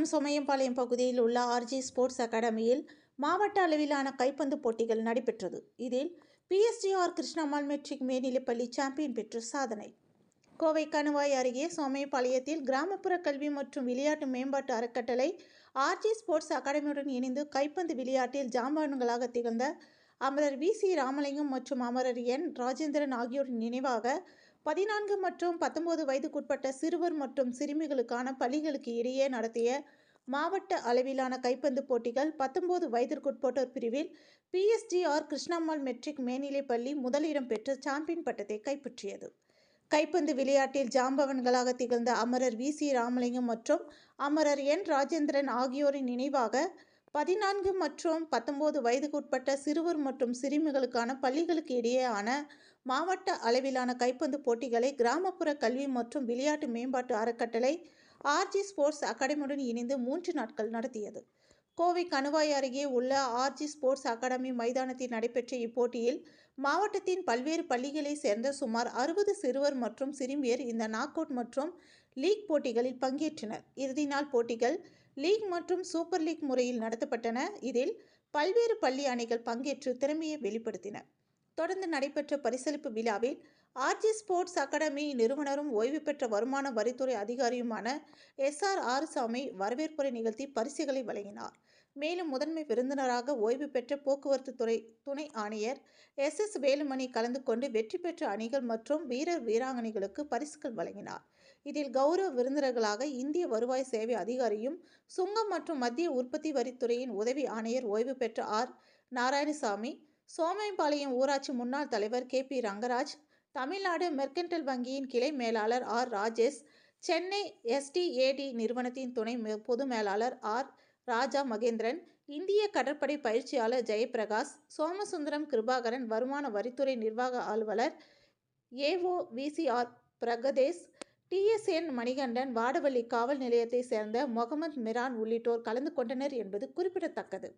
மாவட்டம் சோமையம்பாளையம் பகுதியில் உள்ள ஆர்ஜி ஸ்போர்ட்ஸ் அகாடமியில் மாவட்ட அளவிலான கைப்பந்து போட்டிகள் நடைபெற்றது. இதில் பிஎஸ்டிஆர் கிருஷ்ணம்மாள் மெட்ரிக் மேல்நிலைப்பள்ளி சாம்பியன் பெற்று சாதனை. கோவை கணுவாய் அருகே சோமையம்பாளையத்தில் கிராமப்புற கல்வி மற்றும் விளையாட்டு மேம்பாட்டு அறக்கட்டளை ஆர்ஜி ஸ்போர்ட்ஸ் அகாடமியுடன் இணைந்து கைப்பந்து விளையாட்டில் ஜாம்பவான்களாக திகழ்ந்த அமரர் வி.சி. ராமலிங்கம் மற்றும் அமரர் என். ராஜேந்திரன் ஆகியோரின் நினைவாக 14 மற்றும் 19 வயதுக்குட்பட்ட சிறுவர் மற்றும் சிறுமிகளுக்கான பள்ளிகளுக்கு இடையே நடத்திய மாவட்ட அளவிலான கைப்பந்து போட்டிகள் 19 வயதிற்குட்பட்டோர் பிரிவில் பிஎஸ்டிஆர் கிருஷ்ணம்மாள் மெட்ரிக் மேல்நிலைப்பள்ளி முதலிடம் பெற்று சாம்பியன் பட்டத்தை கைப்பற்றியது. கைப்பந்து விளையாட்டில் ஜாம்பவான்களாக திகழ்ந்த அமரர் வி.சி. ராமலிங்கம் மற்றும் அமரர் என். ராஜேந்திரன் ஆகியோரின் நினைவாக 14 மற்றும் 19 வயதுக்குட்பட்ட சிறுவர் மற்றும் சிறுமிகளுக்கான பள்ளிகளுக்கு இடையேயான மாவட்ட அளவிலான கைப்பந்து போட்டிகளை கிராமப்புற கல்வி மற்றும் விளையாட்டு மேம்பாட்டு அறக்கட்டளை ஆர்ஜி ஸ்போர்ட்ஸ் அகாடமியுடன் இணைந்து 3 நாட்கள் நடத்தியது. கோவை கணுவாய் அருகே உள்ள ஆர்ஜி ஸ்போர்ட்ஸ் அகாடமி மைதானத்தில் நடைபெற்ற இப்போட்டியில் மாவட்டத்தின் பல்வேறு பள்ளிகளைச் சேர்ந்த சுமார் 60 சிறுவர் மற்றும் சிறுமியர் இந்த நாக் அவுட் மற்றும் லீக் போட்டிகளில் பங்கேற்றனர். இறுதி நாள் போட்டிகள் லீக் மற்றும் சூப்பர் லீக் முறையில் நடத்தப்பட்டன. இதில் பல்வேறு பள்ளி அணிகள் பங்கேற்று திறமையை வெளிப்படுத்தின. தொடர்ந்து நடைபெற்ற பரிசளிப்பு விழாவில் ஆர்ஜி ஸ்போர்ட்ஸ் அகாடமி நிறுவனரும் ஓய்வு பெற்ற வருமான வரித்துறை அதிகாரியுமான எஸ்.ஆர். ஆறுசாமி வரவேற்புரை நிகழ்த்தி பரிசுகளை வழங்கினார். மேலும் முதன்மை விருந்தினராக ஓய்வு பெற்ற போக்குவரத்து துறை துணை ஆணையர் எஸ்.எஸ். வேலுமணி கலந்து கொண்டு வெற்றி பெற்ற அணிகள் மற்றும் வீரர் வீராங்கனைகளுக்கு பரிசுகள் வழங்கினார். இதில் கௌரவ விருந்தினர்களாக இந்திய வருவாய் சேவை அதிகாரியும் சுங்கம் மற்றும் மத்திய உற்பத்தி வரித்துறையின் உதவி ஆணையர் ஓய்வு பெற்ற ஆர். நாராயணசாமி, சோமையம்பாளையம் ஊராட்சி முன்னாள் தலைவர் கே.பி. ரங்கராஜ், தமிழ்நாடு மெர்கன்டைல் வங்கியின் கிளை மேலாளர் ஆர். ராஜேஷ், சென்னை எஸ்.டி.ஏ.டி. நிறுவனத்தின் துணை பொது மேலாளர் ஆர். ராஜா மகேந்திரன், இந்திய கடற்படை பயிற்சியாளர் ஜெயபிரகாஷ், சோமசுந்தரம் கிருபாகரன், வருமான வரித்துறை நிர்வாக அலுவலர் ஏ.ஓ. வி.சி.ஆர். பிரகதேஷ், டி.எஸ்.என். மணிகண்டன், வாடவள்ளி காவல் நிலையத்தை சேர்ந்த முகமது மிரான் உள்ளிட்டோர் கலந்து கொண்டனர் என்பது குறிப்பிடத்தக்கது.